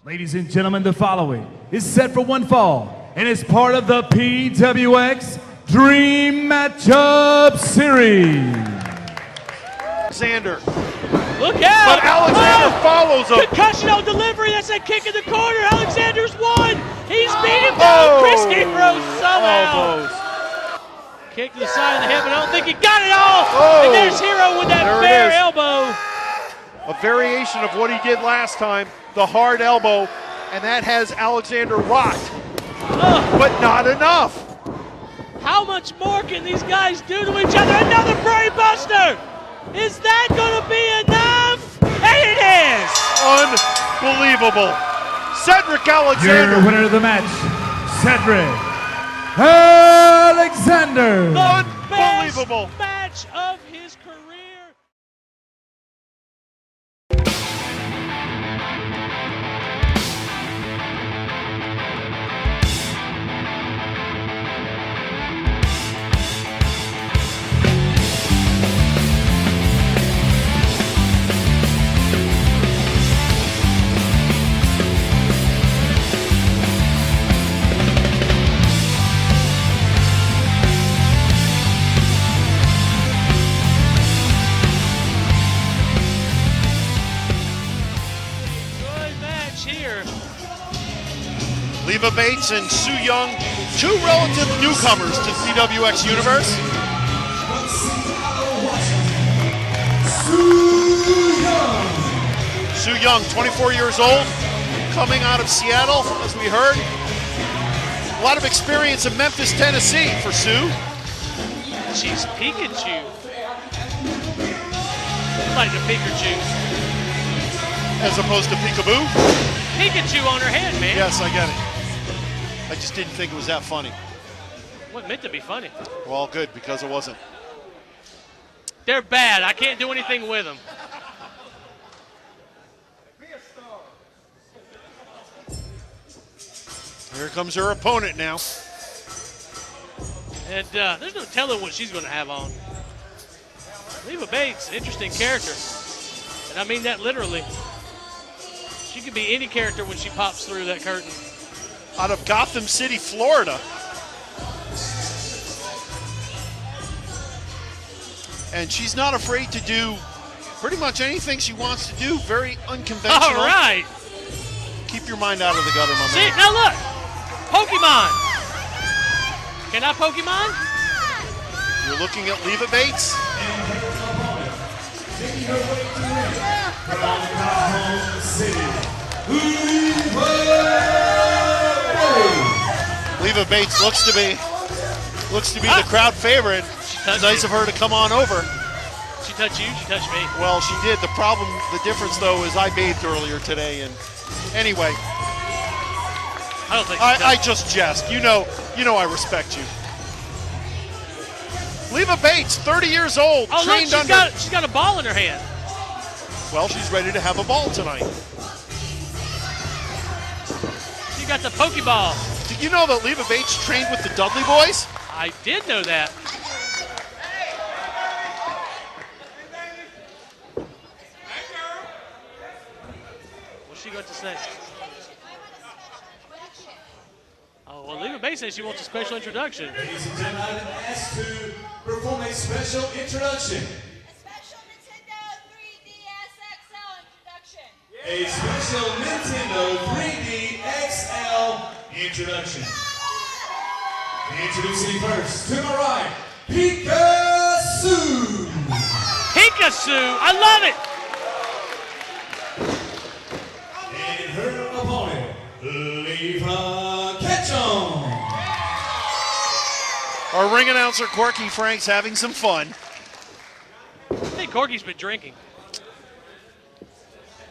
Ladies and gentlemen, the following is set for one fall and is part of the PWX Dream Matchup Series. Alexander. Look out! But Alexander follows him. Concussion on delivery. That's a kick in the corner. Alexander's won. He's beat him down. Chris Hero somehow. Almost. Kick to the side of the head, but I don't think he got it all. And there's Hero with that fair elbow. A variation of what he did last time, the hard elbow, and that has Alexander rocked. But not enough. How much more can these guys do to each other? Another brain buster. Is that going to be enough? And it is! Unbelievable. Cedric Alexander. Your winner of the match, Cedric Alexander. Unbelievable. Best match of his career. Leva Bates and Su Yung, two relative newcomers to PWX Universe. Su Yung, 24 years old, coming out of Seattle, as we heard. A lot of experience in Memphis, Tennessee for Su. She's Pikachu. Like the Pikachu. As opposed to Peekaboo. Pikachu on her head, man. Yes, I get it. I just didn't think it was that funny. Wasn't meant to be funny. Well, good, because it wasn't. They're bad. I can't do anything with them. Here comes her opponent now. And there's no telling what she's going to have on. Leva Bates, interesting character. And I mean that literally. She could be any character when she pops through that curtain. Out of Gotham City, Florida. And she's not afraid to do pretty much anything she wants to do. Very unconventional. All right. Keep your mind out of the gutter, my See, man. now look. Pokemon. Can I Pokemon? You're looking at Leva Bates. Leva Bates looks to be the crowd favorite. Nice of her to come on over. She touched you, she touched me. Well, she did. The difference though is I bathed earlier today, and anyway. I don't think I just jest. You know I respect you. Leva Bates, 30 years old, oh, trained look, under. She's got a ball in her hand. Well, she's ready to have a ball tonight. She got the Pokeball. Did you know that Leva Bates trained with the Dudley Boys? I did know that. What's she got to say? Oh, well, Leva Bates says she wants a special introduction. Ladies and gentlemen, I've been asked to perform a special introduction. A special Nintendo 3D XL introduction. Introducing first, to my right, Pikachu! Pikachu! I love it! And her opponent, Leva Ketchum. Our ring announcer, Corky Frank's having some fun. I think Corky's been drinking.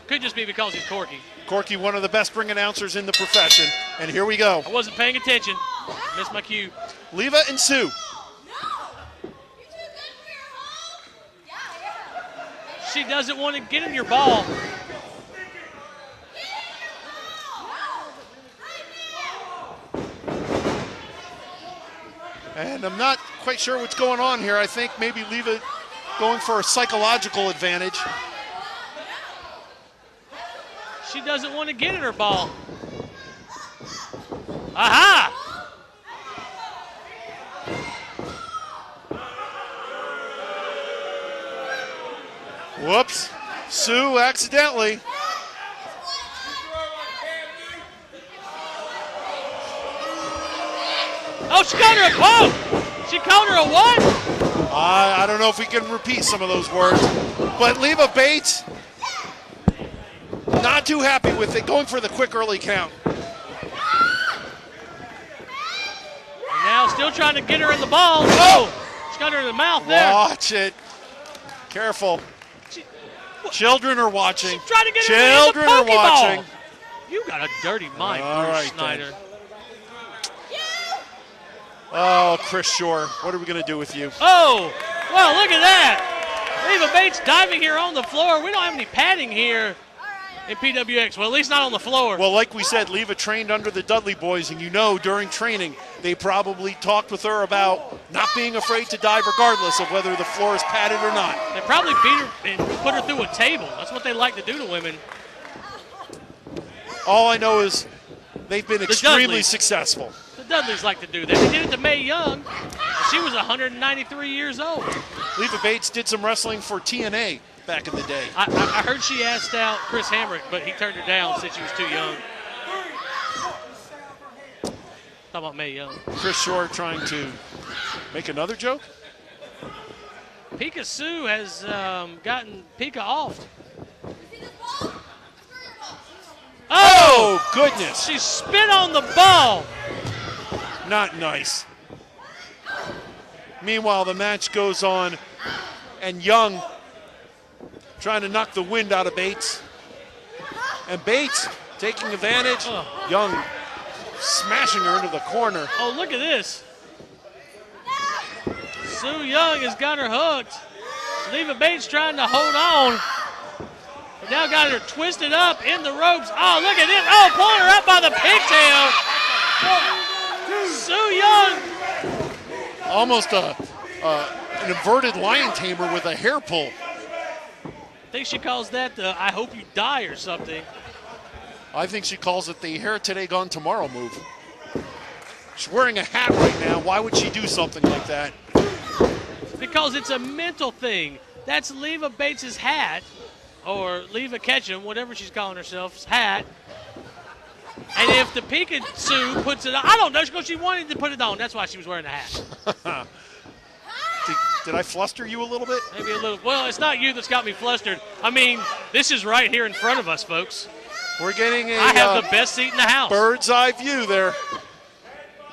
Could just be because he's Corky. Corky, one of the best ring announcers in the profession. And here we go. I wasn't paying attention. Missed my cue. Leva and Su. She doesn't want to get in your ball. And I'm not quite sure what's going on here. I think maybe Leva going for a psychological advantage. she doesn't want to get in her ball. Aha! Whoops. Sue accidentally. Oh, she called her a poke. She called her a what? I don't know if we can repeat some of those words. But Leva Bates, not too happy with it, going for the quick early count. And now still trying to get her in the ball. Oh! She got her in the mouth there. Watch it. Careful. Children are watching. She's trying to get Children her in the are watching. Pokeball. You got a dirty mind, All Bruce right, Snyder. then. Oh, Chris Shore, what are we going to do with you? Oh, well, look at that. Leva Bates diving here on the floor. We don't have any padding here in PWX. Well, at least not on the floor. Well, like we said, Leva trained under the Dudley boys, and you know during training they probably talked with her about not being afraid to dive regardless of whether the floor is padded or not. They probably beat her and put her through a table. That's what they like to do to women. All I know is they've been extremely Dudleys. successful. The Dudleys like to do that. They did it to Mae Young. And she was 193 years old. Leva Bates did some wrestling for TNA back in the day. I heard she asked out Chris Hamrick, but he turned her down since she was too young. Talk about Mae Young. Chris Shore trying to make another joke? Pika Sue has gotten Pika off. Oh, goodness. She spit on the ball. Not nice. Meanwhile, the match goes on, and Young trying to knock the wind out of Bates. And Bates taking advantage. Young smashing her into the corner. Oh, look at this. Sue Young has got her hooked. Leva Bates trying to hold on. But now got her twisted up in the ropes. Oh, look at this. Oh, pulling her up by the pigtail. Sue Young. Almost an inverted lion tamer with a hair pull. I think she calls that the I hope you die or something. I think she calls it the hair today, gone tomorrow move. She's wearing a hat right now. Why would she do something like that? Because it's a mental thing. That's Leva Bates' hat, or Leva Ketchum, whatever she's calling herself, hat. And if the Pikachu puts it on, I don't know, because she wanted to put it on. That's why she was wearing the hat. Did I fluster you a little bit? Maybe a little. Well, it's not you that's got me flustered. I mean, this is right here in front of us, folks. We're getting a I have the best seat in the house. bird's eye view there.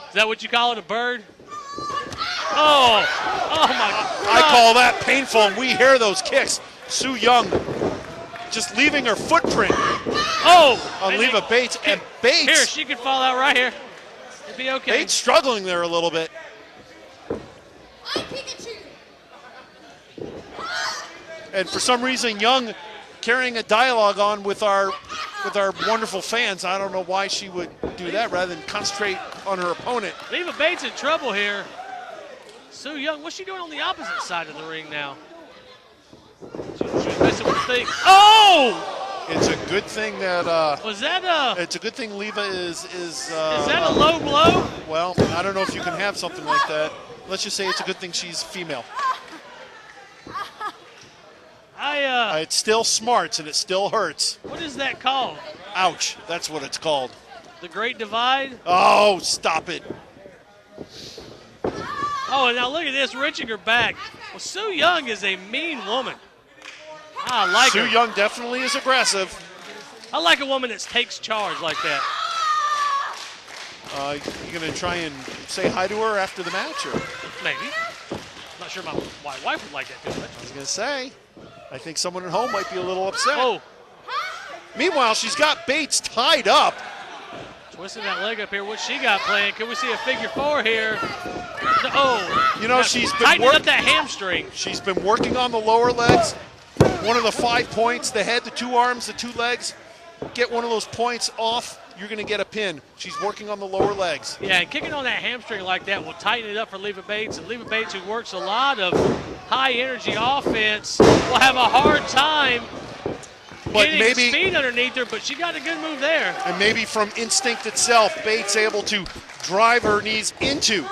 Is that what you call it, a bird? Oh my God. I call that painful, and we hear those kicks. Sue Young just leaving her footprint on Leva Bates. And Bates. Here, she could fall out right here. It'd be okay. Bates struggling there a little bit. And for some reason, Young carrying a dialogue on with our wonderful fans. I don't know why she would do that rather than concentrate on her opponent. Leva Bates in trouble here. Sue Young, what's she doing on the opposite side of the ring now? She was messing with the thing. Oh! It's a good thing that Was that it's a good thing Leva is that a low blow? well, I don't know if you can have something like that. Let's just say it's a good thing she's female. It still smarts and it still hurts. What is that called? Ouch, that's what it's called. The Great Divide? Oh, stop it. Oh, and now look at this, wrenching her back. Well, Sue Young is a mean woman. I like her. Sue Young definitely is aggressive. I like a woman that takes charge like that. You gonna try and say hi to her after the match, or? Maybe. Not sure my wife would like that too much. I was gonna say, I think someone at home might be a little upset. Oh, Meanwhile, she's got Bates tied up. twisting that leg up here. What's she got playing? Can we see a figure four here? Oh, You know, she's been tightening up that hamstring. She's been working on the lower legs. One of the 5 points, the head, the 2 arms, the 2 legs. Get one of those points off, you're going to get a pin. She's working on the lower legs. Yeah, and kicking on that hamstring like that will tighten it up for Leva Bates. And Leva Bates, who works a lot of high-energy offense, will have a hard time getting maybe speed underneath her, but she got a good move there. And maybe from instinct itself, Bates able to drive her knees into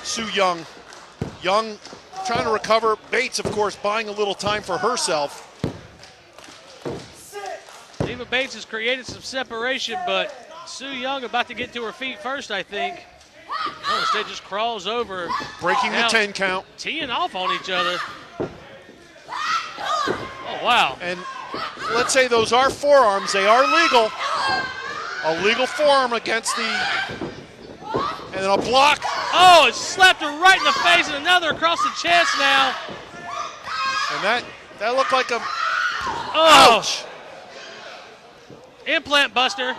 Su Yung. Young trying to recover. Bates, of course, buying a little time for herself. Leva Bates has created some separation, but Su Yung about to get to her feet first, I think. Oh, instead just crawls over. Breaking the 10 count. Teeing off on each other. Oh, wow. And let's say those are forearms. They are legal. A legal forearm against the, and then a block. Oh, it slapped her right in the face and another across the chest now. And that looked like a, Oh. ouch. Implant buster.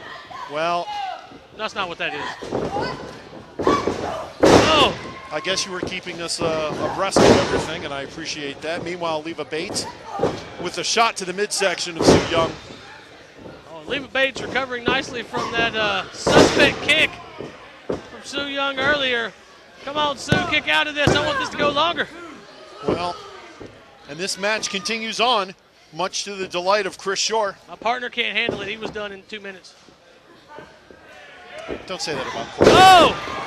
Well, That's not what that is. Oh. I guess you were keeping us abreast of everything, and I appreciate that. Meanwhile, Leva Bates with a shot to the midsection of Su Yung. Oh, Leva Bates recovering nicely from that suspect kick from Su Yung earlier. Come on, Su, kick out of this. I want this to go longer. Well, and this match continues on, much to the delight of Chris Shore. My partner can't handle it. He was done in 2 minutes. Don't say that about Corey. Oh!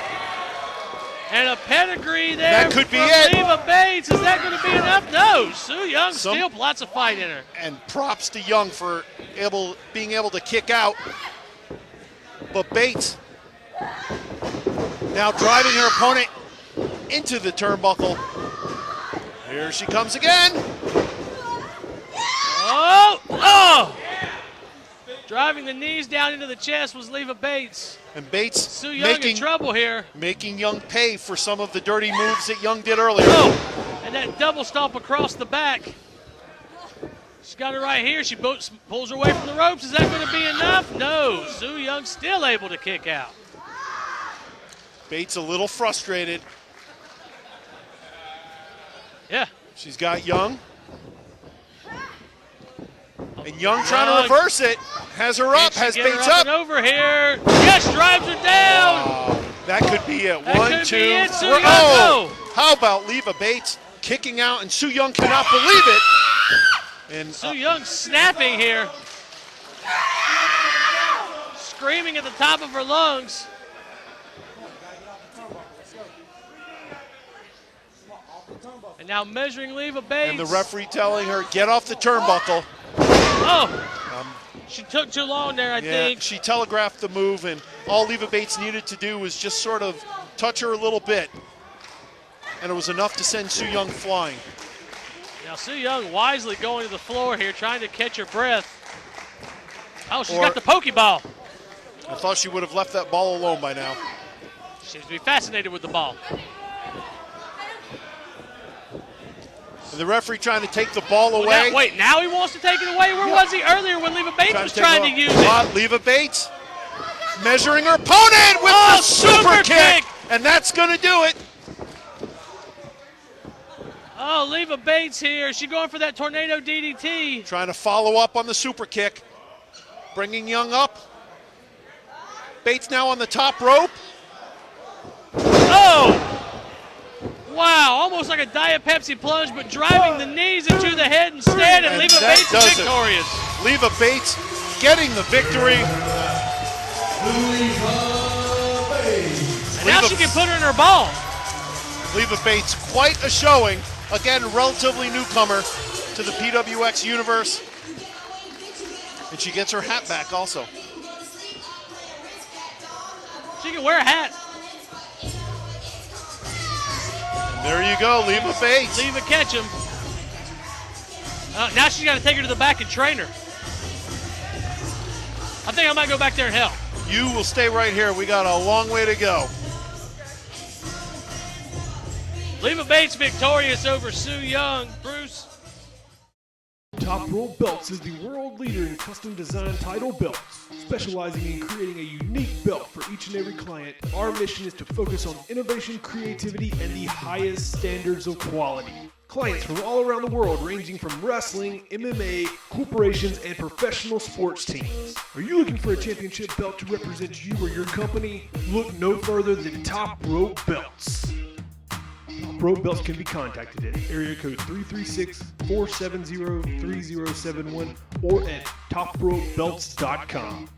And a pedigree there That could be from it. Leva Bates. Is that going to be enough? No. Su Yung still lots of fight in her. And props to Young for being able to kick out. But Bates now driving her opponent into the turnbuckle. Here she comes again. Oh! Oh! Driving the knees down into the chest was Leva Bates. And Bates Su Yung in trouble here. making Young pay for some of the dirty moves that Young did earlier. Oh! And that double stomp across the back. She's got it right here. She pulls her away from the ropes. Is that going to be enough? No. Su Yung still able to kick out. Bates a little frustrated. Yeah. She's got Young. And Young trying to reverse it. Has her up, has Bates up. And over here. Yes, drives her down. That could be it. That One, could two, be it. Su three. Yung, Oh, how about Leva Bates kicking out, and Su Yung cannot believe it. And Su Yung snapping here. Screaming at the top of her lungs. And now measuring Leva Bates. and the referee telling her, get off the turnbuckle. Oh, she took too long there, I think. She telegraphed the move, and all Leva Bates needed to do was just sort of touch her a little bit. And it was enough to send Su Yung flying. Now Su Yung wisely going to the floor here, trying to catch her breath. Oh, she's got the Pokeball. I thought she would have left that ball alone by now. Seems to be fascinated with the ball. And the referee trying to take the ball away. Wait, now he wants to take it away? Where was he earlier when Leva Bates was trying to use it? Leva Bates measuring her opponent with the super kick. And that's going to do it. Oh, Leva Bates here. She's going for that tornado DDT. Trying to follow up on the super kick. Bringing Young up. Bates now on the top rope. Oh! Wow, almost like a Diet Pepsi plunge, but driving the knees into the head instead, and Leva Bates is victorious. Leva Bates getting the victory. And now she can put her in her ball. Leva Bates, quite a showing. Again, relatively newcomer to the PWX universe. And she gets her hat back also. She can wear a hat. And there you go, Leva Bates. Leva catch him. Now she's got to take her to the back and train her. I think I might go back there and help. You will stay right here. We got a long way to go. Leva Bates victorious over Su Yung. Bruce. Top Rope Belts is the world leader in custom design title belts, specializing in creating a unique belt for each and every client. Our mission is to focus on innovation, creativity, and the highest standards of quality. Clients from all around the world, ranging from wrestling, MMA, corporations, and professional sports teams. Are you looking for a championship belt to represent you or your company? Look no further than Top Rope Belts. Top Pro Belts can be contacted at area code 336-470-3071 or at toprobelts.com.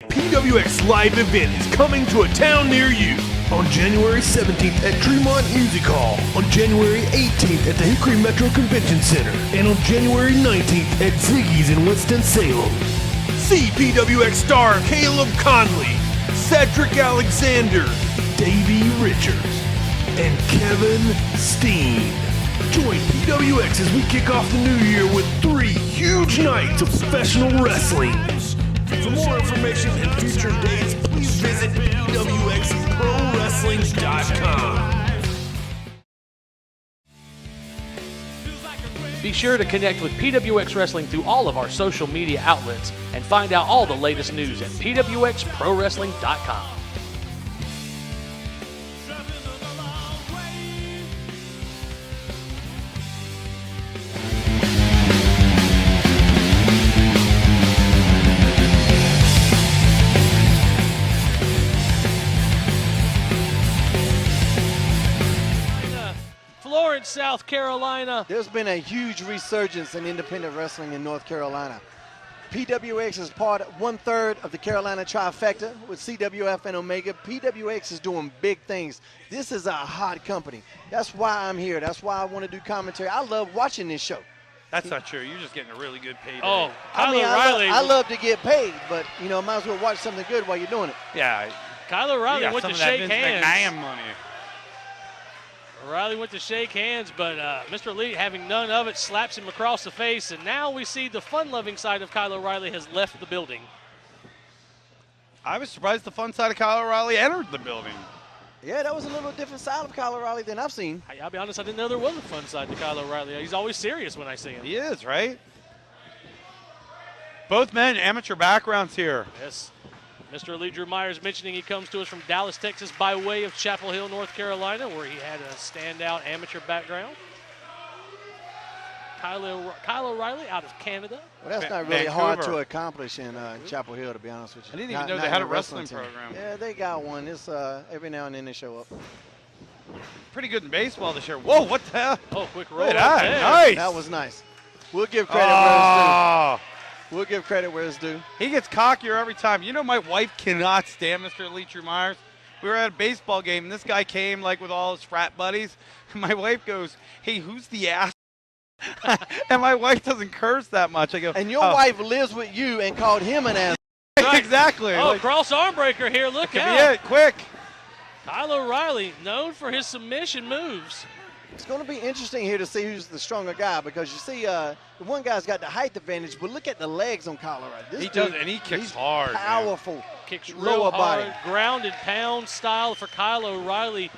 PWX live event is coming to a town near you on January 17th at Tremont Music Hall, on January 18th at the Hickory Metro Convention Center, and on January 19th at Ziggy's in Winston-Salem. See PWX star Caleb Conley, Cedric Alexander, Davey Richards, and Kevin Steen. Join PWX as we kick off the new year with 3 huge nights of professional wrestling. For more information and future dates, please visit PWXProWrestling.com. Be sure to connect with PWX Wrestling through all of our social media outlets and find out all the latest news at PWXProWrestling.com. Florence, South Carolina. There's been a huge resurgence in independent wrestling in North Carolina. PWX is part 1/3 of the Carolina trifecta with CWF and Omega. PWX is doing big things. This is a hot company. That's why I'm here. That's why I want to do commentary. I love watching this show. That's not true. You're just getting a really good payday. Oh, I mean, Riley. I love to get paid, but you know, might as well watch something good while you're doing it. Yeah. Kylo You Riley got went some to of that shake Vince hands. McMahon money. Riley went to shake hands, but Mr. Elite, having none of it, slaps him across the face, and now we see the fun-loving side of Kylo Riley has left the building. I was surprised the fun side of Kyle O'Reilly entered the building. Yeah, that was a little different side of Kyle O'Reilly than I've seen. I'll be honest, I didn't know there was a fun side to Kylo Riley. He's always serious when I see him. He is, right? Both men, amateur backgrounds here. Yes. Mr. Elite Drew Myers mentioning he comes to us from Dallas, Texas by way of Chapel Hill, North Carolina, where he had a standout amateur background. Kylo Riley out of Canada. Well, that's not really hard Vancouver. to accomplish in Chapel Hill, to be honest with you. I didn't even Not- know not they in had the a wrestling team. program. Yeah, they got one. It's every now and then they show up. Pretty good in baseball this year. Whoa, what the hell? Oh, quick roll. Look at up that. there. Nice. That was nice. We'll give credit where it's Oh, due. We'll give credit where it's due. he gets cockier every time. You know, my wife cannot stand Mr. Elite Drew Myers. We were at a baseball game, and this guy came like with all his frat buddies. And my wife goes, "Hey, who's the ass?" And my wife doesn't curse that much. I go, And your "Oh." wife lives with you and called him an ass. Exactly. Oh, Like, cross arm breaker here. Look could be out. it. Quick. Kylo Riley, known for his submission moves. It's going to be interesting here to see who's the stronger guy, because you see the one guy's got the height advantage, but look at the legs on Colorado. This He dude, does, and he kicks he's hard, man. Powerful. Kicks Lower real body. hard, ground and pound style for Kylo Riley.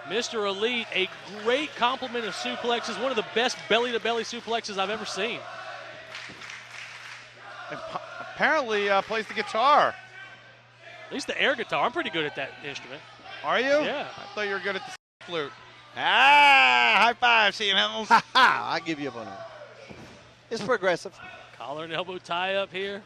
Mr. Elite, a great complement of suplexes, one of the best belly-to-belly suplexes I've ever seen. And apparently plays the guitar. At least the air guitar. I'm pretty good at that instrument. Are you? Yeah. I thought you were good at the flute. Ah, high five, CM Helms. Ha ha! I give you up on that. It's progressive. Collar and elbow tie up here.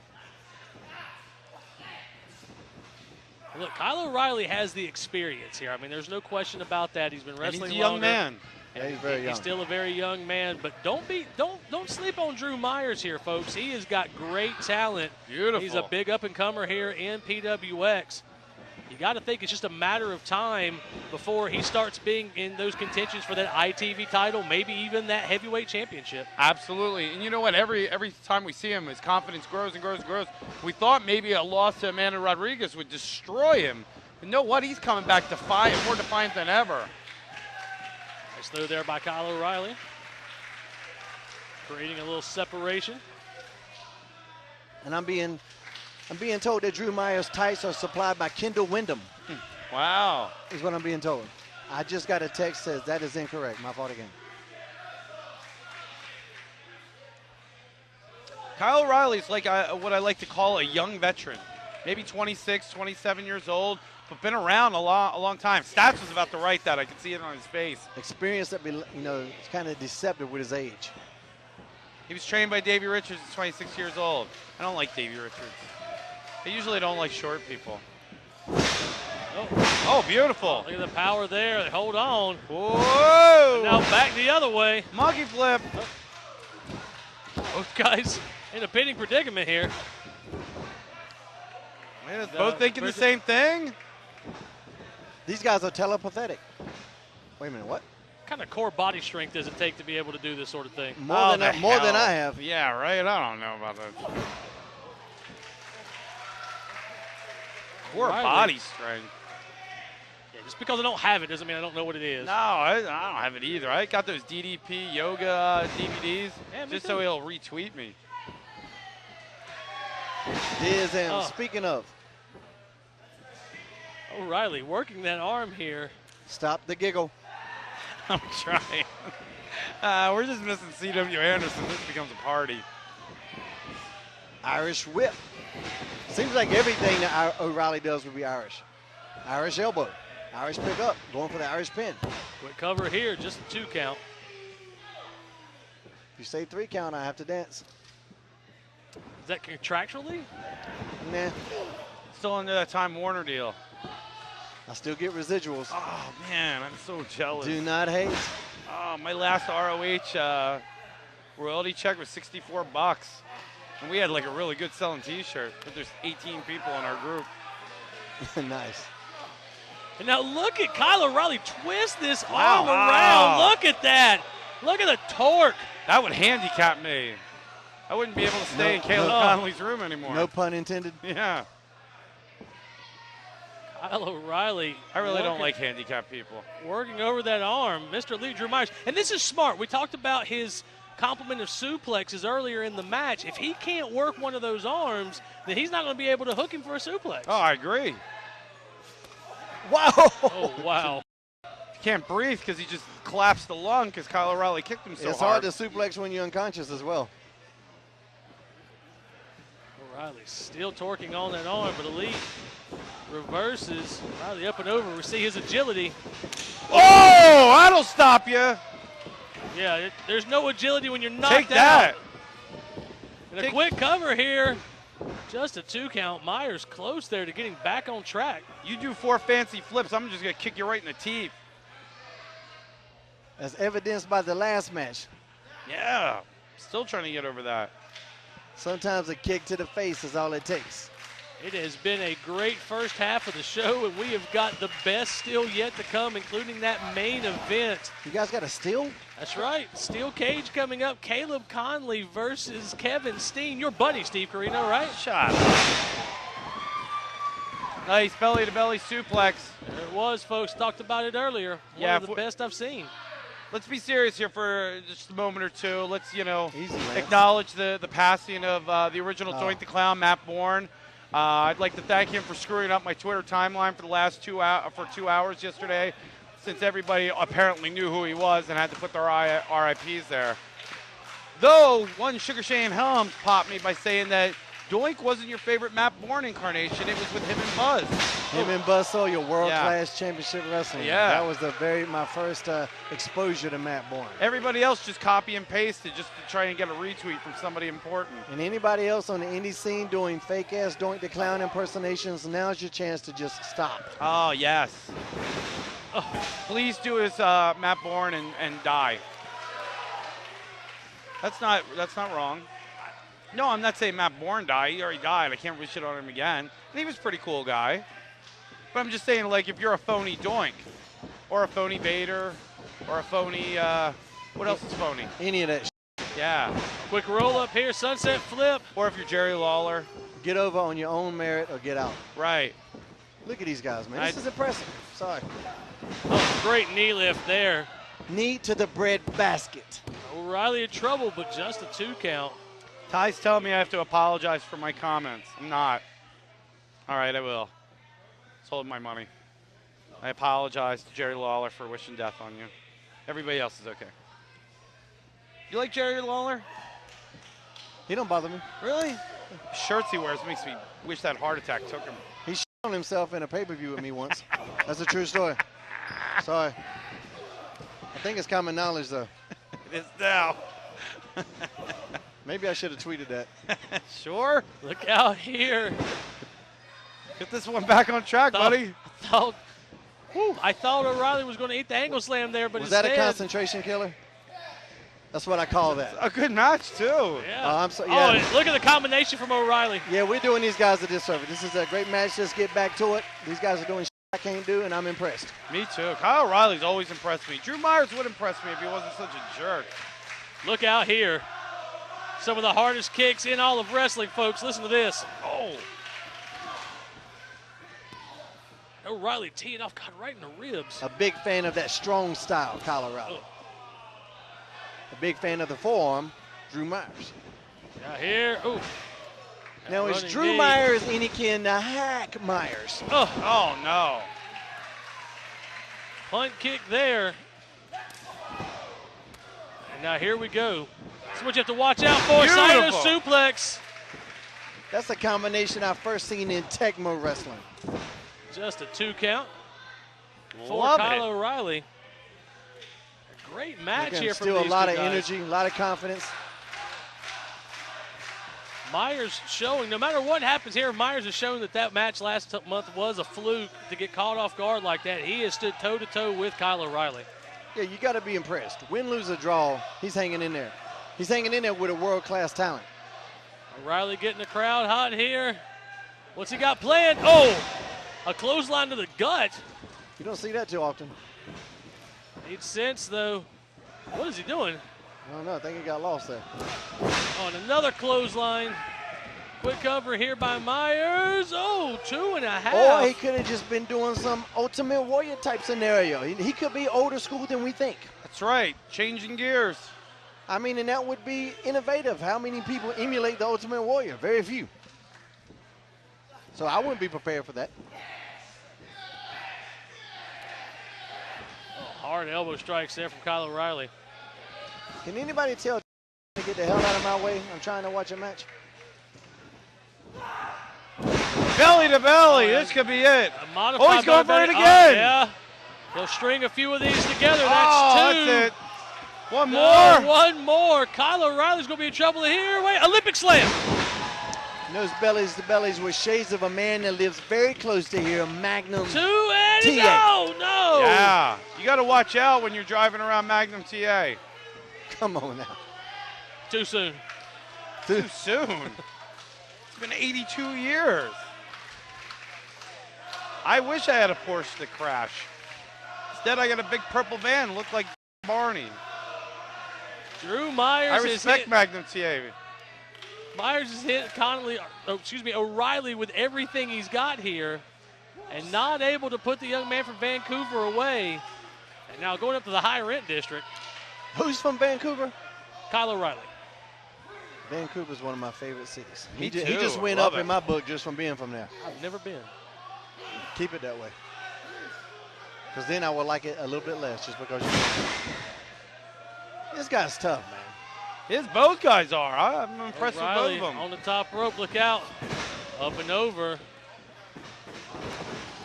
Look, Kylo Riley has the experience here. I mean, there's no question about that. He's been And wrestling he's a young longer. man. Yeah, he's very young. He's still a very young man, but don't sleep on Drew Myers here, folks. He has got great talent. Beautiful. He's a big up-and-comer here in PWX. You got to think it's just a matter of time before he starts being in those contentions for that ITV title, maybe even that heavyweight championship. Absolutely. And you know what? Every time we see him, his confidence grows and grows and grows. We thought maybe a loss to Amanda Rodriguez would destroy him. But you know what? He's coming back defiant, more defiant than ever. Nice throw there by Kyle O'Reilly. Creating a little separation. And I'm being told that Drew Myers' tights are supplied by Kendall Wyndham. Wow. Is what I'm being told. I just got a text that says that is incorrect. My fault again. Kyle O'Reilly's like what I like to call a young veteran. Maybe 26, 27 years old, but been around a long time. Stats was about to write that. I could see it on his face. Experience that, it's kind of deceptive with his age. He was trained by Davey Richards at 26 years old. I don't like Davey Richards. I usually don't like short people. Oh, beautiful. Look at the power there. Hold on. Whoa. And now back the other way. Monkey flip. Both guys in a pinning predicament here. Man, both thinking the same thing? These guys are telepathic. Wait a minute, what? What kind of core body strength does it take to be able to do this sort of thing? More than I have. Yeah, right? I don't know about that. Core body strength. Yeah, just because I don't have it doesn't mean I don't know what it is. No, I don't have it either. I got those DDP yoga DVDs just so he'll retweet me. Diz and speaking of. O'Reilly working that arm here. Stop the giggle. I'm trying. We're just missing C.W. Anderson. This becomes a party. Irish whip. Seems like everything that O'Reilly does would be Irish. Irish elbow. Irish pickup. Going for the Irish pin. Quick cover here, just a 2 count. If you say 3 count, I have to dance. Is that contractually? Nah. Still under that Time Warner deal. I still get residuals. Oh, man, I'm so jealous. Do not hate. Oh, my last ROH royalty check was $64. And we had like a really good selling t-shirt, but there's 18 people in our group. Nice. And now look at Kyle O'Reilly twist this arm around. Look at that. Look at the torque. That would handicap me. I wouldn't be able to stay in Caleb Connolly's room anymore. No pun intended. Yeah. Kyle O'Reilly. I really don't like handicapped people. Working over that arm, Mr. Lee Drew Myers. And this is smart. We talked about his complement of suplexes earlier in the match. If he can't work one of those arms, then he's not going to be able to hook him for a suplex. Oh, I agree. Wow. Oh, wow. He can't breathe because he just collapsed the lung because Kyle O'Reilly kicked him so hard. It's hard to suplex when you're unconscious as well. O'Reilly still torquing on that arm, but Elite reverses. O'Reilly up and over. We see his agility. Oh, that'll stop you. Yeah, there's no agility when you're knocked Take that. out. And a quick cover here. Just a 2 count. Myers close there to getting back on track. You do 4 fancy flips, I'm just going to kick you right in the teeth. As evidenced by the last match. Yeah, still trying to get over that. Sometimes a kick to the face is all it takes. It has been a great first half of the show, and we have got the best still yet to come, including that main event. You guys got a steel? That's right. Steel cage coming up. Caleb Conley versus Kevin Steen. Your buddy, Steve Carino, right? Shot. Nice belly-to-belly suplex. There it was, folks. Talked about it earlier. One of the best I've seen. Let's be serious here for just a moment or two. Let's, Easy, acknowledge the passing of the original Joint the Clown, Matt Bourne. I'd like to thank him for screwing up my Twitter timeline for the last 2 hours yesterday, since everybody apparently knew who he was and had to put their RIPs there. Though one Sugar Shane Helms popped me by saying that Doink wasn't your favorite Matt Bourne incarnation. It was with him and Buzz. Him and Buzz Sawyer, world-class championship wrestling. Yeah. That was my first exposure to Matt Bourne. Everybody else just copy and pasted just to try and get a retweet from somebody important. And anybody else on the indie scene doing fake-ass Doink the Clown impersonations, now's your chance to just stop. Oh, yes. Please do as Matt Bourne and die. That's not wrong. No, I'm not saying Matt Bourne died. He already died. I can't wish it on him again. And he was a pretty cool guy. But I'm just saying, like, if you're a phony Doink, or a phony Vader, or a phony, what else is phony? Any of that. Yeah. Quick roll up here, sunset flip. Or if you're Jerry Lawler. Get over on your own merit or get out. Right. Look at these guys, man. This is impressive. Sorry. Oh, great knee lift there. Knee to the bread basket. O'Reilly in trouble, but just a 2 count. Ty's telling me I have to apologize for my comments. I'm not. All right, I will. Just hold my money. I apologize to Jerry Lawler for wishing death on you. Everybody else is okay. You like Jerry Lawler? He don't bother me. Really? Shirts he wears makes me wish that heart attack took him. He shit on himself in a pay-per-view with me once. That's a true story. Sorry. I think it's common knowledge, though. It is now. Maybe I should have tweeted that. Sure. Look out here. Get this one back on track, buddy. I thought O'Reilly was going to eat the angle slam there, but Was instead, that a concentration killer? That's what I call that. A good match, too. Yeah. I'm so, yeah. Oh, and look at the combination from O'Reilly. Yeah, we're doing these guys a disservice. This is a great match. Let's get back to it. These guys are doing shit I can't do, and I'm impressed. Me too. Kyle O'Reilly's always impressed me. Drew Myers would impress me if he wasn't such a jerk. Look out here. Some of the hardest kicks in all of wrestling, folks. Listen to this. Oh. O'Reilly teeing off, God, right in the ribs. A big fan of that strong style, Kyle O'Reilly. A big fan of the forearm, Drew Myers. Out here. Ooh. Now, is Running Drew knee. Myers any kin to Hack Myers? Oh, no. Punt kick there. And now here we go. This is what you have to watch out for. Saito Beautiful. suplex. That's a combination I've first seen in Tecmo wrestling. Just a 2 count for Love Kyle it. O'Reilly. A great match Again, here from still these a lot two of guys. energy, a lot of confidence. Myers showing, no matter what happens here, Myers is showing that match last month was a fluke to get caught off guard like that. He has stood toe-to-toe with Kyle O'Reilly. Yeah, you got to be impressed. Win, lose, or draw, he's hanging in there. He's hanging in there with a world-class talent. O'Reilly getting the crowd hot here. What's he got planned? Oh, a clothesline to the gut. You don't see that too often. Needs sense, though. What is he doing? I don't know. I think he got lost there. On another clothesline. Quick cover here by Myers. Oh, 2.5. Or he could have just been doing some Ultimate Warrior type scenario. He could be older school than we think. That's right. Changing gears. I mean, and that would be innovative. How many people emulate the Ultimate Warrior? Very few. So I wouldn't be prepared for that. Oh, hard elbow strikes there from Kyle O'Reilly. Can anybody tell to get the hell out of my way? I'm trying to watch a match. Belly to belly. Oh, yeah. This could be it. A modified Oh, he's going for belly it button. again. Yeah. He'll string a few of these together. That's Oh, 2. that's it. One No, more. one more. Kyle O'Reilly's going to be in trouble here. Wait, Olympic slam. And those bellies to bellies were shades of a man that lives very close to here, Magnum. 2 and TA. no. Yeah. You got to watch out when you're driving around Magnum TA. Come on now. Too soon. Too soon. It's been 82 years. I wish I had a Porsche to crash. Instead, I got a big purple van. Looked like Barney. Drew Myers I is respect hit. Magnum TA. Myers has hit O'Reilly with everything he's got here and not able to put the young man from Vancouver away. And now going up to the high rent district, Who's from Vancouver? Kyle O'Reilly. Vancouver's one of my favorite cities. Me He too. just went Love up it. in my book just from being from there. I've never been. Keep it that way. Because then I would like it a little bit less just because this guy's tough, man. Both guys are. I'm impressed O'Reilly with both of them. on the top rope, look out. Up and over.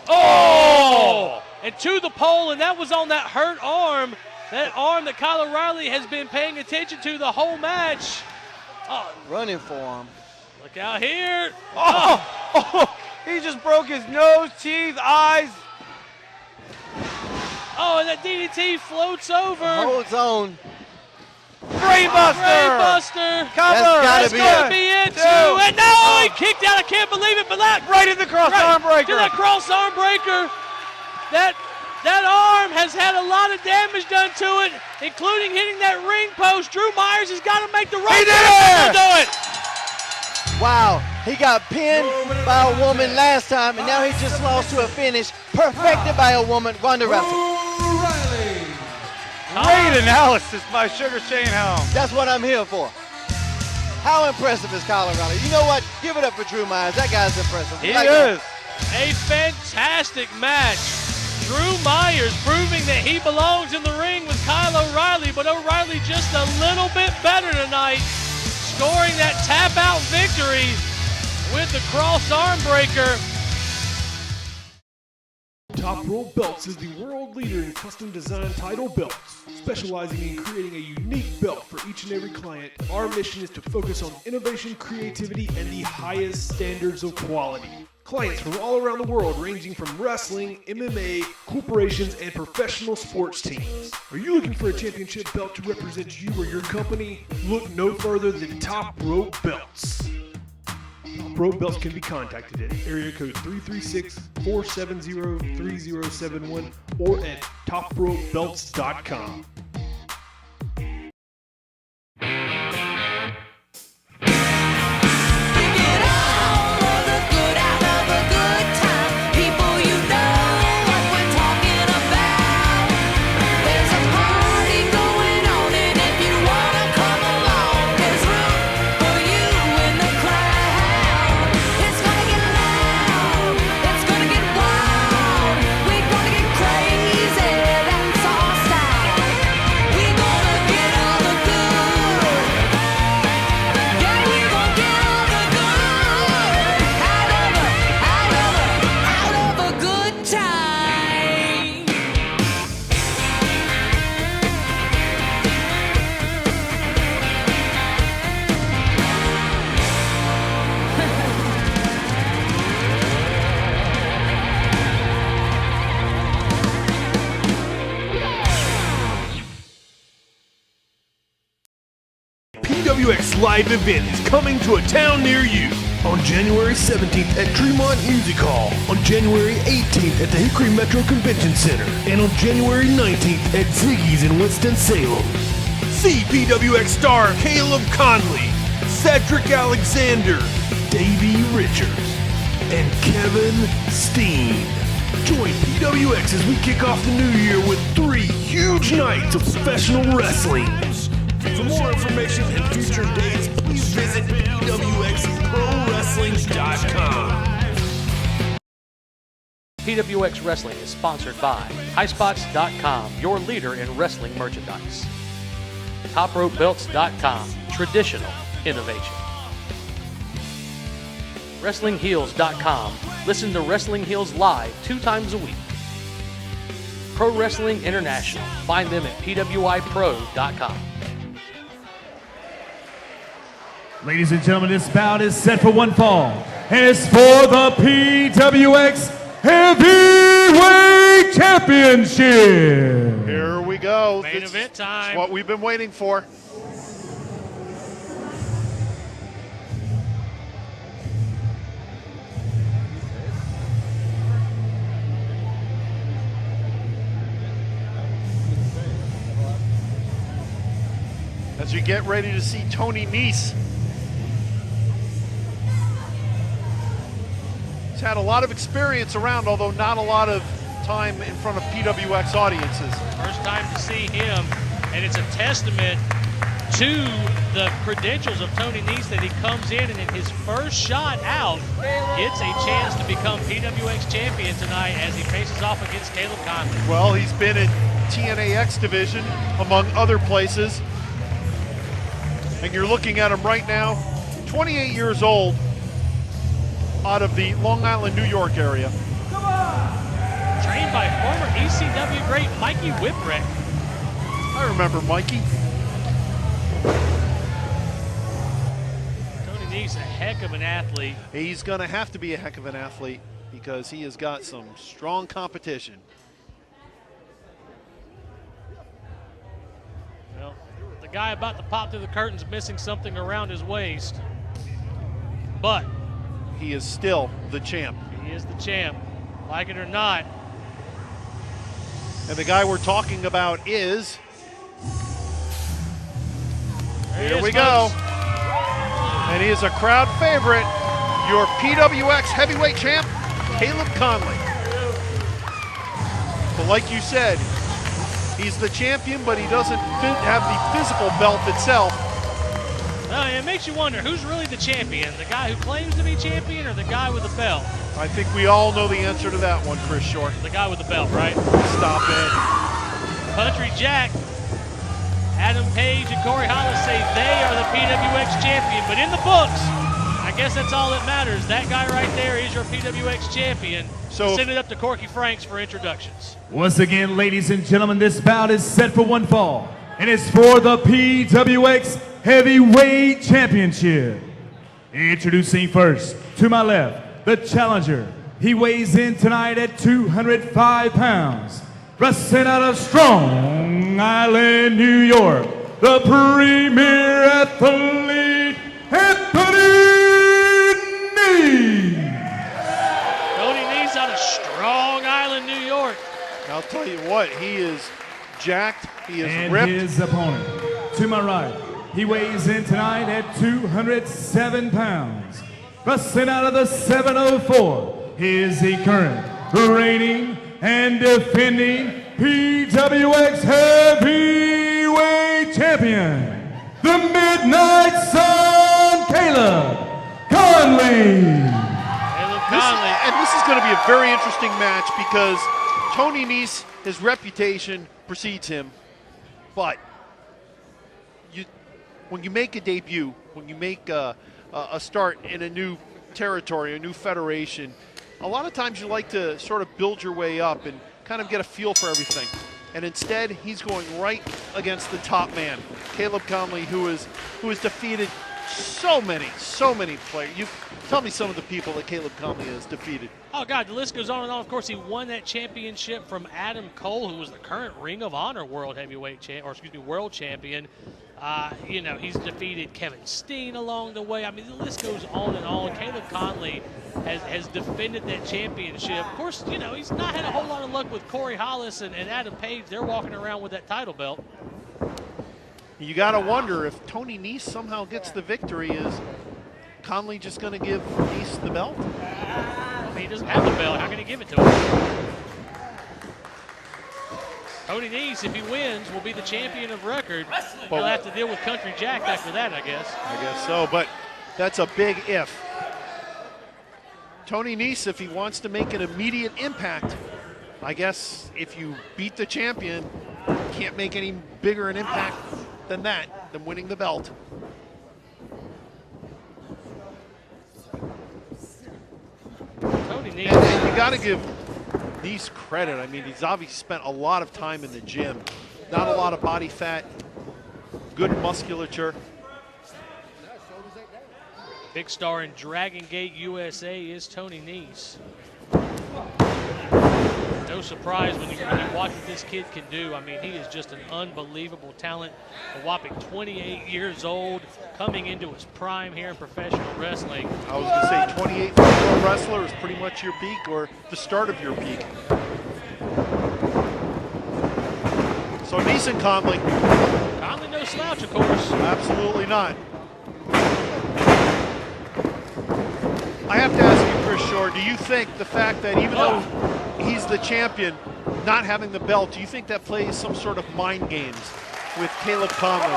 Oh! And to the pole, and that was on that hurt arm. That arm that Kyle O'Reilly has been paying attention to the whole match. Oh, Running for him. look out here. Oh, he just broke his nose, teeth, eyes. Oh, and that DDT floats over. Holds on. Brainbuster. Brainbuster. Cover. That's gotta That's be gonna Be it Two. too. And no, he kicked out. I can't believe it. But back. Right in the cross arm breaker. To that cross arm breaker. That arm has had a lot of damage done to it, including hitting that ring post. Drew Myers has got to make the right did to do it. Wow, he got pinned by a woman last time, and now he just lost to a finish perfected by a woman, Ronda Rousey. Great analysis by Sugar Shane Helm. That's what I'm here for. How impressive is Colorado? You know what? Give it up for Drew Myers. That guy's impressive. He is. A fantastic match. Drew Myers proving that he belongs in the ring with Kyle O'Reilly, but O'Reilly just a little bit better tonight, scoring that tap-out victory with the cross arm breaker. Top Rope Belts is the world leader in custom design title belts. Specializing in creating a unique belt for each and every client, our mission is to focus on innovation, creativity, and the highest standards of quality. Clients from all around the world, ranging from wrestling, MMA, corporations, and professional sports teams. Are you looking for a championship belt to represent you or your company? Look no further than Top Rope Belts. Top Rope Belts can be contacted at area code 336-470-3071 or at topropebelts.com. PWX live event is coming to a town near you. On January 17th at Tremont Music Hall, on January 18th at the Hickory Metro Convention Center, and on January 19th at Ziggy's in Winston-Salem. See PWX star Caleb Conley, Cedric Alexander, Davey Richards, and Kevin Steen. Join PWX as we kick off the new year with 3 huge nights of professional wrestling. For more information and future dates, please visit PWXProWrestling.com. PWX Wrestling is sponsored by HighSpots.com, your leader in wrestling merchandise. TopRopeBelts.com, traditional innovation. WrestlingHeels.com, listen to Wrestling Heels live 2 times a week. Pro Wrestling International, find them at PWIPro.com. Ladies and gentlemen, this bout is set for one fall, and it's for the PWX Heavyweight Championship. Here we go. Main This event time. is what we've been waiting for. As you get ready to see Tony Nese. He's had a lot of experience around, although not a lot of time in front of PWX audiences. First time to see him, and it's a testament to the credentials of Tony Nese that he comes in and in his first shot out gets a chance to become PWX champion tonight as he faces off against Caleb Conley. Well, he's been in TNA X division, among other places. And you're looking at him right now, 28 years old, out of the Long Island, New York area. Trained by former ECW great Mikey Whipwreck. I remember Mikey. Tony Nese, a heck of an athlete. He's going to have to be a heck of an athlete because he has got some strong competition. Well, the guy about to pop through the curtains missing something around his waist. But he is still the champ. He is the champ, like it or not. And the guy we're talking about is, here we go. And he is a crowd favorite, your PWX heavyweight champ, Caleb Conley. But like you said, he's the champion, but he doesn't have the physical belt itself. It makes you wonder, who's really the champion? The guy who claims to be champion or the guy with the belt? I think we all know the answer to that one, Chris Short. The guy with the belt, right? Stop it. Country Jack, Adam Page, and Corey Hollis say they are the PWX champion, but in the books, I guess that's all that matters. That guy right there is your PWX champion. So send it up to Corky Franks for introductions. Once again, ladies and gentlemen, this bout is set for one fall, and it's for the PWX Heavyweight Championship. Introducing first, to my left, the challenger. He weighs in tonight at 205 pounds. Wrestling out of Strong Island, New York, the premier athlete, Anthony Neese. Tony Neese out of Strong Island, New York. I'll tell you what, he is jacked, he is and ripped. His opponent, to my right, he weighs in tonight at 207 pounds. Wrestling out of the 704, he is the current, reigning, and defending PWX Heavyweight Champion, the Midnight Sun, Caleb Conley. Caleb Conley. And this is going to be a very interesting match because Tony Neese, his reputation precedes him, but when you make a debut, when you make a start in a new territory, a new federation, a lot of times you like to sort of build your way up and kind of get a feel for everything. And instead, he's going right against the top man, Caleb Conley, who has defeated so many players. You tell me some of the people that Caleb Conley has defeated. Oh God, the list goes on and on. Of course, he won that championship from Adam Cole, who was the current Ring of Honor World World Champion. He's defeated Kevin Steen along the way. I mean, the list goes on and on. Caleb Conley has defended that championship. Of course, he's not had a whole lot of luck with Corey Hollis and Adam Page. They're walking around with that title belt. You got to wonder if Tony Neese somehow gets the victory. Is Conley just going to give Neese the belt? I mean, he doesn't have the belt. How can he give it to him? Tony Neese, if he wins, will be the champion of record. He'll have to deal with Country Jack after that, I guess. I guess so, but that's a big if. Tony Neese, if he wants to make an immediate impact, I guess if you beat the champion, you can't make any bigger an impact than that, than winning the belt. Tony Neese. And you got to give Neese credit. I mean, he's obviously spent a lot of time in the gym. Not a lot of body fat, good musculature. Big star in Dragon Gate USA is Tony Neese. No surprise when you watch what this kid can do. I mean, he is just an unbelievable talent. A whopping 28 years old, coming into his prime here in professional wrestling. I was going to say 28 for a pro wrestler is pretty much your peak or the start of your peak. So Neese and Conley. Conley no slouch, of course. Absolutely not. I have to ask you, Chris Shore, do you think the fact that even though he's the champion, not having the belt, do you think that plays some sort of mind games with Caleb Conley?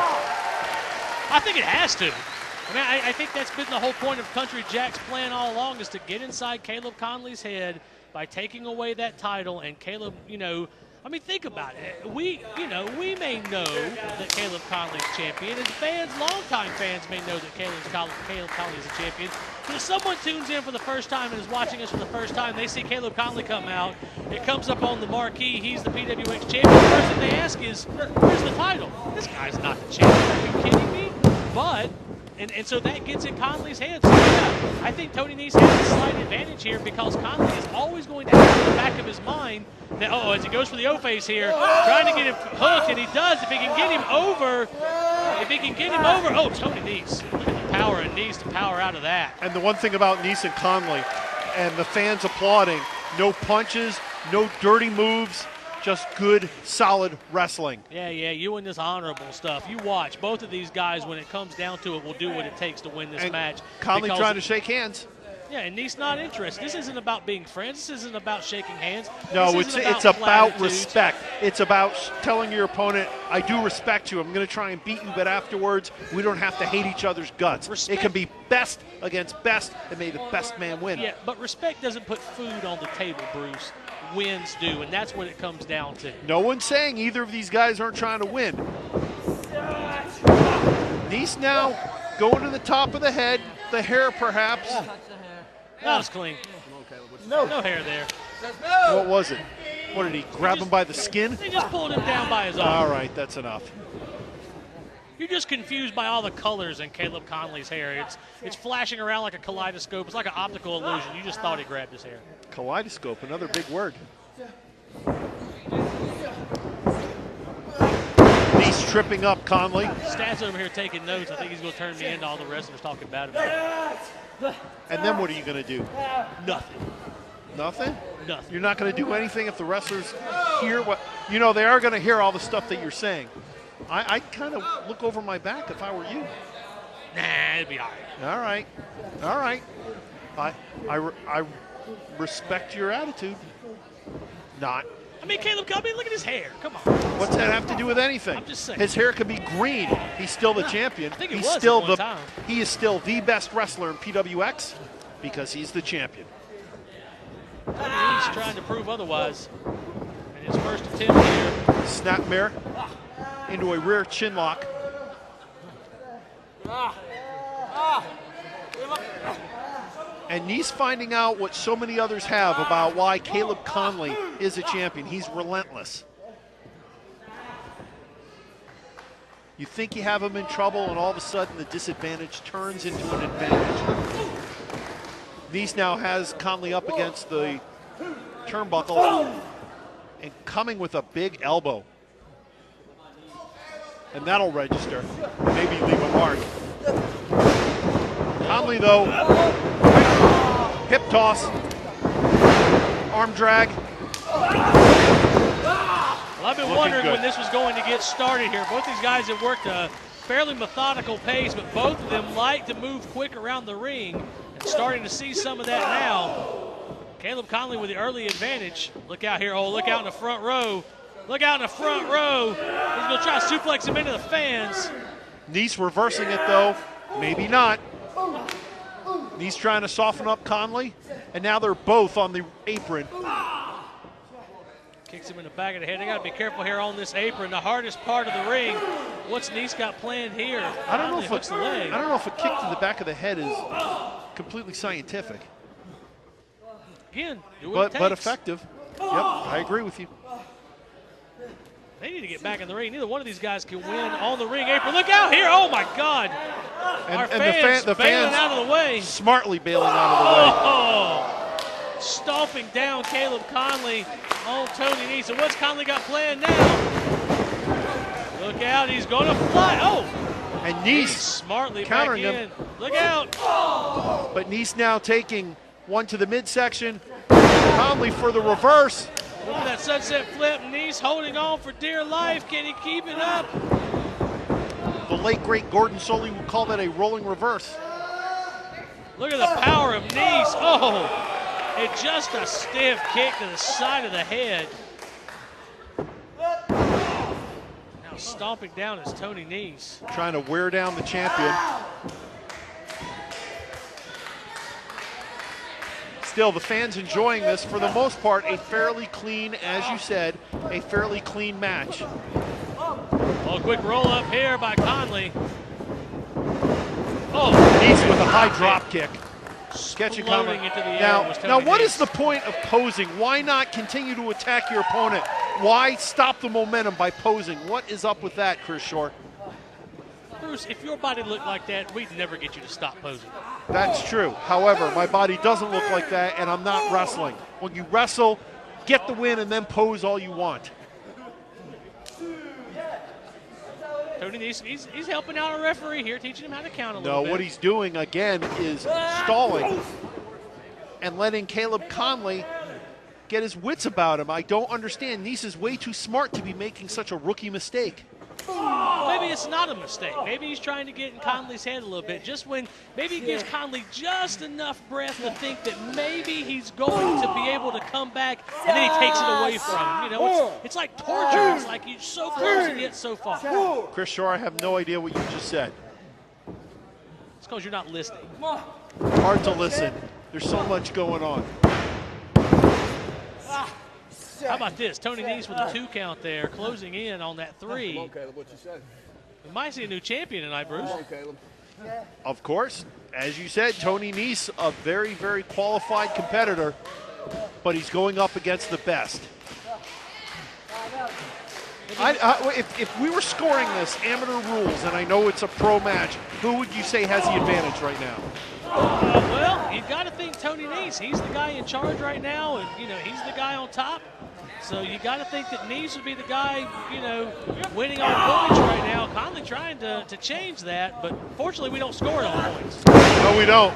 I think it has to. I mean, I think that's been the whole point of Country Jack's plan all along, is to get inside Caleb Conley's head by taking away that title. And Caleb, I mean, think about it. We may know that Caleb Conley's champion, and fans, longtime fans may know that Caleb Conley is a champion. But if someone tunes in for the first time and is watching us for the first time, they see Caleb Conley come out. It comes up on the marquee. He's the PWX champion. The first thing they ask is, where's the title? This guy's not the champion. Are you kidding me? But, and so that gets in Conley's head. So yeah, I think Tony Neese has a slight advantage here because Conley is always going to have in the back of his mind that, as he goes for the O-face here, trying to get him hooked, and he does. If he can get him over, oh, Tony Neese. Look at the power and Nice to power out of that. And the one thing about Nice and Conley, and the fans applauding, no punches, no dirty moves, just good, solid wrestling. Yeah, you and this honorable stuff. You watch. Both of these guys, when it comes down to it, will do what it takes to win this And match. Conley trying to shake hands. Yeah, and Nice not interested. This isn't about being friends. This isn't about shaking hands. No, this it's about platitudes. respect. It's about telling your opponent, I do respect you. I'm going to try and beat you, but afterwards, we don't have to hate each other's guts. Respect. It can be best against best, and may the best man win. Yeah, but respect doesn't put food on the table, Bruce. Wins do, and that's what it comes down to. No one's saying either of these guys aren't trying to win. Nice now going to the top of the head, the hair perhaps. That was clean. No hair there. What was it? What did he grab him by the skin? They just pulled him down by his arm. All right, that's enough. You're just confused by all the colors in Caleb Conley's hair. It's flashing around like a kaleidoscope. It's like an optical illusion. You just thought he grabbed his hair. Kaleidoscope, another big word. Nice tripping up Conley. Stats over here taking notes. I think he's going to turn me into all the wrestlers talking bad about him. And then what are you going to do? Nothing. Nothing? Nothing. You're not going to do anything if the wrestlers hear what, you know, they are going to hear all the stuff that you're saying. I'd kind of look over my back if I were you. Nah, it'd be all right. All right. I respect your attitude. Not. I mean, Caleb Conley, look at his hair. Come on. What's that have to do with anything? I'm just saying. His hair could be green. He's still the champion. I think it He's was still at one time. He is still the best wrestler in PWX because he's the champion. He's trying to prove otherwise. And his first attempt here. Snapmare into a rear chin lock. And Nice finding out what so many others have about why Caleb Conley is a champion. He's relentless. You think you have him in trouble, and all of a sudden the disadvantage turns into an advantage. Nice now has Conley up against the turnbuckle and coming with a big elbow. And that'll register, maybe leave a mark. Conley, though, hip toss, arm drag. Well, I've been wondering when this was going to get started here. Both these guys have worked a fairly methodical pace, but both of them like to move quick around the ring, and starting to see some of that now. Caleb Conley with the early advantage. Look out here. Oh, look out in the front row. Look out in the front row. He's going to try to suplex him into the fans. Nice reversing it, though. Maybe not. Nice trying to soften up Conley, and now they're both on the apron. Kicks him in the back of the head. They got to be careful here on this apron. The hardest part of the ring. What's Nice got planned here? I don't know if hooks the leg. I don't know if a kick to the back of the head is completely scientific. Again, do what it takes. But effective. Yep, I agree with you. They need to get back in the ring. Neither one of these guys can win on the ring apron. Look out here. Oh, my God. Our fans the bailing fans out of the way. Smartly bailing out of the way. Oh, stomping down Caleb Conley on Tony Nice. And what's Conley got planned now? Look out. He's going to fly. Oh. And Nice smartly countering back in. him. Look out. But Nice now taking one to the midsection. Conley for the reverse. Look at that sunset flip. Nice holding on for dear life. Can he keep it up? The late, great Gordon Soley would call that a rolling reverse. Look at the power of Nice. Oh, it's just a stiff kick to the side of the head. Now stomping down is Tony Nice. Trying to wear down the champion. Still, the fans enjoying this. For the most part, a fairly clean, as you said, a fairly clean match. Oh, quick roll up here by Conley. Oh, Nice with a high drop kick. Sketchy floating comment. into the air was Tony Now, what Nice. is the point of posing? Why not continue to attack your opponent? Why stop the momentum by posing? What is up with that, Chris Shore? Bruce, if your body looked like that, we'd never get you to stop posing. That's true. However, my body doesn't look like that, and I'm not wrestling. When you wrestle, get the win and then pose all you want. Tony Nese, he's helping out a referee here, teaching him how to count a little bit. No, what he's doing again is stalling and letting Caleb Conley get his wits about him. I don't understand. Nese is way too smart to be making such a rookie mistake. Maybe it's not a mistake. Maybe he's trying to get in Conley's head a little bit. Just when maybe he gives Conley just enough breath to think that maybe he's going to be able to come back, and then he takes it away from him. You know, it's like torture. It's like you're so close and yet so far. Chris Shaw, I have no idea what you just said. It's because you're not listening. Hard to listen. There's so much going on. How about this? Tony Nese with a 2 count there, closing in on that 3. Come on, Caleb, what you say? We might see a new champion tonight, Bruce. Come on, Caleb. Of course, as you said, Tony Nese, a very, very qualified competitor, but he's going up against the best. If we were scoring this amateur rules, and I know it's a pro match, who would you say has the advantage right now? Well, you've got to think Tony Nese. He's the guy in charge right now, and you know he's the guy on top. So you got to think that Nese would be the guy, you know, winning on points right now. Conley trying to change that, but fortunately we don't score it on points. No, we don't.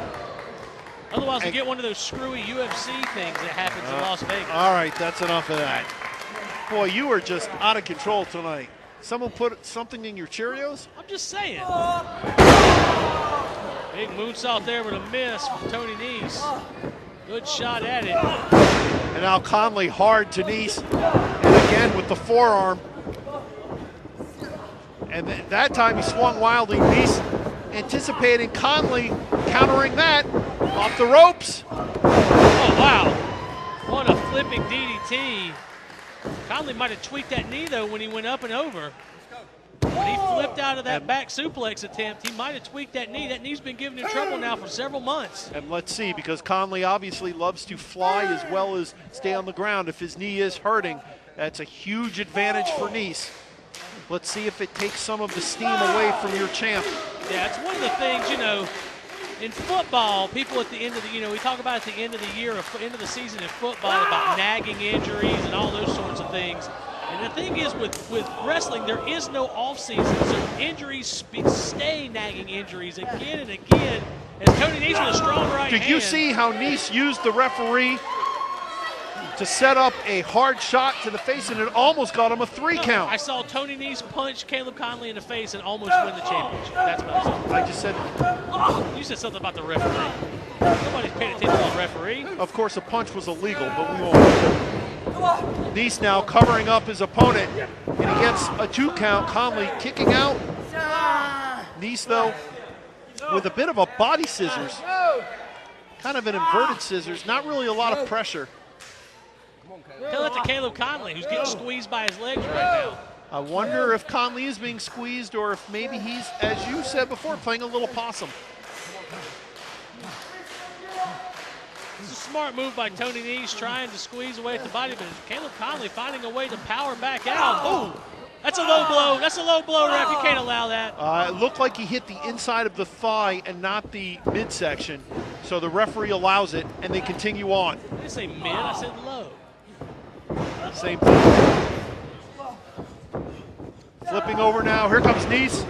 Otherwise, we get one of those screwy UFC things that happens in Las Vegas. All right, that's enough of that. Boy, you are just out of control tonight. Someone put something in your Cheerios? I'm just saying. Big moonsault there with a miss from Tony Nese. Good shot at it. And now Conley hard to Nese. And again with the forearm. And that time he swung wildly. Nese anticipating Conley countering that off the ropes. Oh, wow. What a flipping DDT. Conley might have tweaked that knee, though, when he went up and over. When he flipped out of that back suplex attempt, he might have tweaked that knee. That knee's been giving him trouble now for several months. And let's see, because Conley obviously loves to fly as well as stay on the ground. If his knee is hurting, that's a huge advantage for Nese. Let's see if it takes some of the steam away from your champ. Yeah, it's one of the things, you know, in football, people at the end of the, you know, we talk about at the end of the year, end of the season in football about nagging injuries and all those sorts of things. And the thing is with wrestling, there is no off season, so injuries stay nagging injuries again and again. As Tony Nese with a strong right hand. Did you see how Nese used the referee to set up a hard shot to the face, and it almost got him a 3 count? I saw Tony Nese punch Caleb Conley in the face and almost win the championship. That's what I saw. I just said. You said something about the referee. Nobody's paying attention to the referee. Of course, a punch was illegal, but we won't. Nese now covering up his opponent, and he gets a 2 count. Conley kicking out. Nese, though, with a bit of a body scissors, kind of an inverted scissors, not really a lot of pressure. Tell that to Caleb Conley, who's getting squeezed by his legs right now. I wonder if Conley is being squeezed, or if maybe he's, as you said before, playing a little possum. It's a smart move by Tony Nese, trying to squeeze away at the body, but Caleb Conley finding a way to power back out. Oh, that's a low blow. That's a low blow, ref. You can't allow that. It looked like he hit the inside of the thigh and not the midsection, so the referee allows it, and they continue on. I didn't say mid, I said low. Same thing. Flipping over now. Here comes Nese.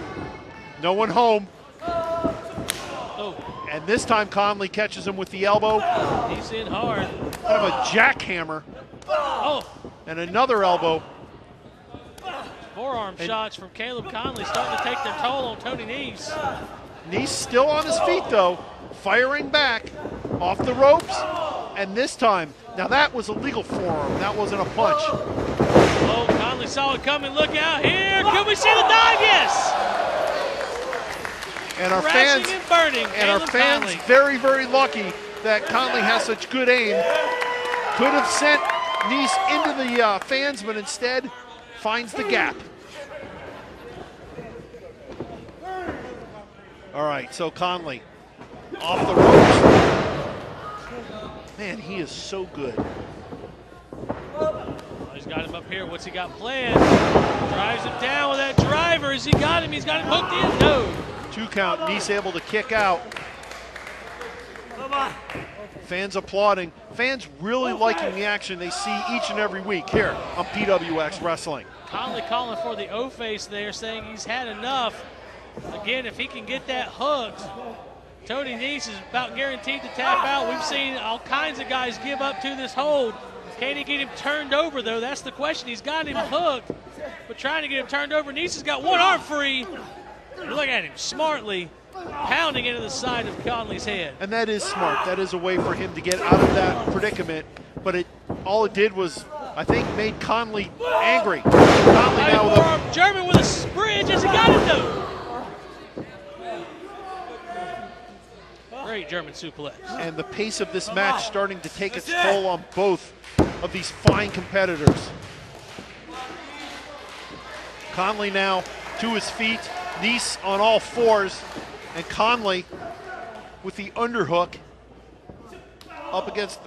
No one home. Oh. And this time Conley catches him with the elbow. He's in hard. Kind of a jackhammer. Oh. And another elbow. Forearm shots from Caleb Conley starting to take their toll on Tony Nese. Nese still on his feet, though, firing back off the ropes. And this time, now that was a legal forearm. That wasn't a punch. Oh, Conley saw it coming. Look out here. Could we see the dive? Yes. And our Crashing fans, and burning. Conley. Very, very lucky that Conley has such good aim. Could have sent Nese into the fans, but instead finds the gap. All right, so Conley off the ropes. Man, he is so good. Oh, he's got him up here. What's he got planned? Drives him down with that driver. Has he got him? He's got him hooked in. No. 2 count. Nese able to kick out. Fans applauding. Fans really liking the action they see each and every week here on PWX Wrestling. Conley calling for the O-face there, saying he's had enough. Again, if he can get that hooked, Tony Nese is about guaranteed to tap out. We've seen all kinds of guys give up to this hold. Can he get him turned over, though? That's the question. He's got him hooked, but trying to get him turned over. Nese has got one arm free. Look at him smartly pounding into the side of Conley's head. And that is smart. That is a way for him to get out of that predicament. But all it did was, I think, made Conley angry. Conley now with a German with a bridge. Has he got it, though? Great German suplex. And the pace of this match starting to take its toll on both of these fine competitors. Conley now to his feet, Nese on all fours, and Conley with the underhook up against,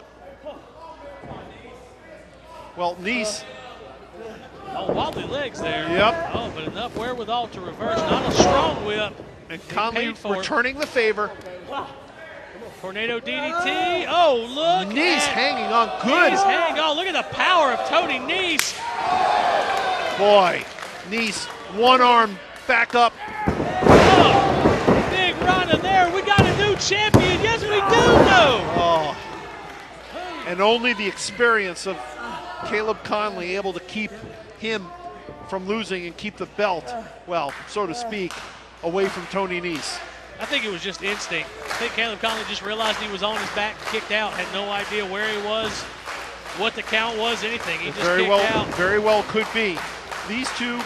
well, Nese. Oh, wobbly legs there. Yep. Oh, but enough wherewithal to reverse. Not a strong whip. And Conley returning the favor. Tornado DDT. Oh, look. Nese hanging on good. Nese hanging on. Look at the power of Tony Nese. Boy, Nese, one arm back up. Oh, big Rana there. We got a new champion. Yes, we do, though. Oh. And only the experience of Caleb Conley able to keep him from losing and keep the belt, well, so to speak, away from Tony Nese. I think it was just instinct. I think Caleb Conley just realized he was on his back, kicked out, had no idea where he was, what the count was, anything. He just kicked out. Very well could be. These two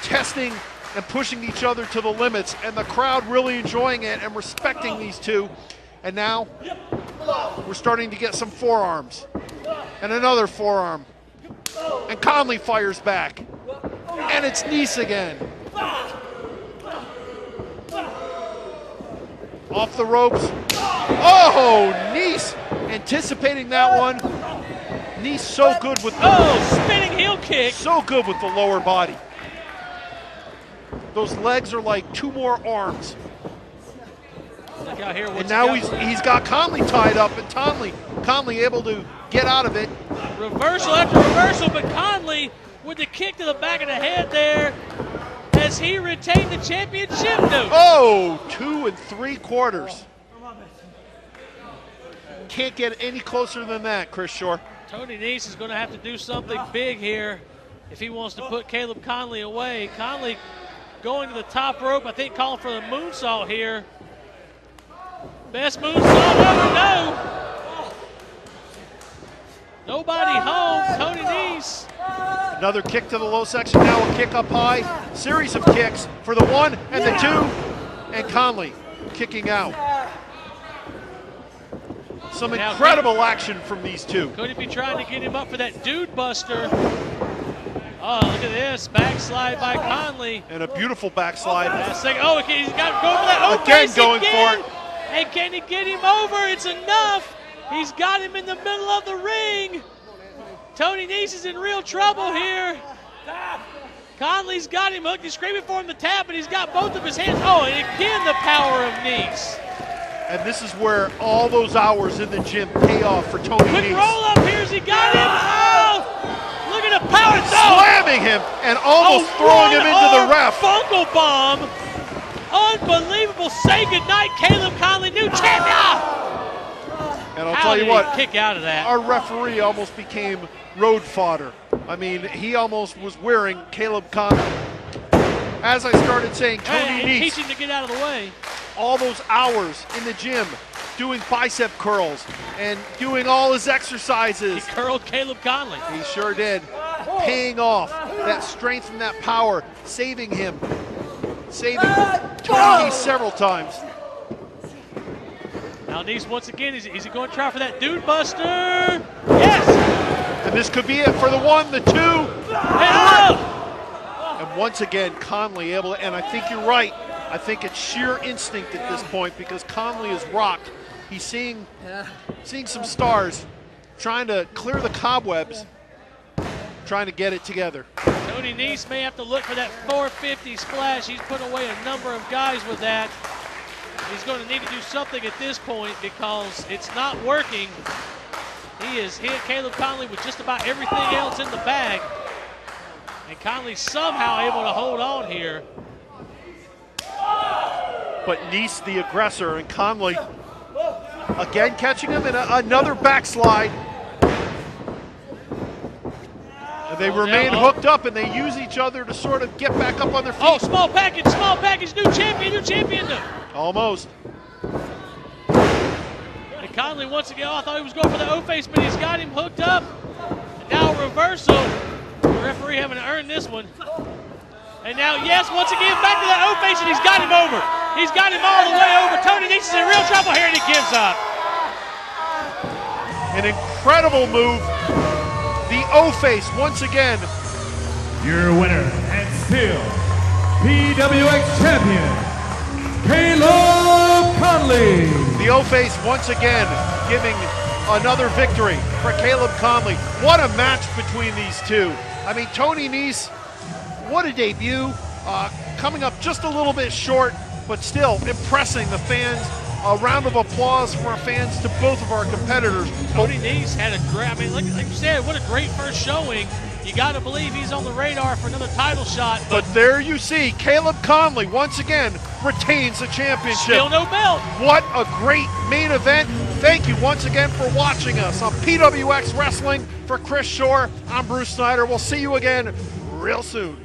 testing and pushing each other to the limits, and the crowd really enjoying it and respecting these two. And now we're starting to get some forearms and another forearm. And Conley fires back. And it's Nese again. Off the ropes. Oh, Nese anticipating that one. Nese so good with the spinning heel kick. So good with the lower body. Those legs are like two more arms. Look out here. And now he's got Conley tied up, and Conley able to get out of it. Reversal after reversal, but Conley with the kick to the back of the head there. Has he retained the championship? No. Oh, 2 3/4. Can't get any closer than that, Chris Shore. Tony Nese is going to have to do something big here if he wants to put Caleb Conley away. Conley going to the top rope, I think calling for the moonsault here. Best moonsault ever, no. Nobody home, Tony Nese. Another kick to the low section, now a kick up high. Series of kicks for the 1 and the 2, and Conley kicking out. Some incredible action from these two. Could he be trying to get him up for that dude buster? Oh, look at this, backslide by Conley. And a beautiful backslide. Oh, he's got to go for that. Again going for it. And can he get him over? It's enough. He's got him in the middle of the ring. Tony Nese is in real trouble here. Conley's got him hooked. He's screaming for him to tap, and he's got both of his hands. Oh, and again the power of Nese. And this is where all those hours in the gym pay off for Tony Nese. Quick roll up here. He got him. Oh, look at the power. Slamming him and almost throwing him into the ref. Fungal bomb. Unbelievable. Say goodnight, Caleb Conley, new champion. And I'll tell you what, kick out of that. Our referee almost became road fodder. I mean, he almost was wearing Caleb Conley. As I started saying, Tony Nese, teaching to get out of the way. All those hours in the gym doing bicep curls and doing all his exercises. He curled Caleb Conley. He sure did. Paying off that strength and that power, saving him. Saving Tony Nese several times. Now Nese once again, is he going to try for that dude buster? Yes! And this could be it for the 1, the 2. And once again, Conley able to, and I think you're right. I think it's sheer instinct at this point because Conley is rocked. He's seeing some stars, trying to clear the cobwebs, trying to get it together. Tony Nese may have to look for that 450 splash. He's put away a number of guys with that. He's going to need to do something at this point because it's not working. He has hit Caleb Conley with just about everything else in the bag. And Conley somehow able to hold on here. But Nice the aggressor, and Conley again catching him in another backslide. And they remain hooked up, and they use each other to sort of get back up on their feet. Oh, small package, new champion. Almost. And Conley once again, I thought he was going for the O-face, but he's got him hooked up. And now a reversal. The referee having to earn this one. And now, yes, once again, back to the O-face, and he's got him over. He's got him all the way over. Tony Nese is in real trouble here, and he gives up. An incredible move. The O-face once again. Your winner and still PWX champion, Caleb Conley. The O-face once again giving another victory for Caleb Conley. What a match between these two. I mean, Tony Nese, what a debut. Coming up just a little bit short, but still impressing the fans. A round of applause from our fans to both of our competitors. Tony Nese had a great, I mean, like you said, what a great first showing. You got to believe he's on the radar for another title shot. But there you see, Caleb Conley once again retains the championship. Still no belt. What a great main event. Thank you once again for watching us on PWX Wrestling. For Chris Shore, I'm Bruce Snyder. We'll see you again real soon.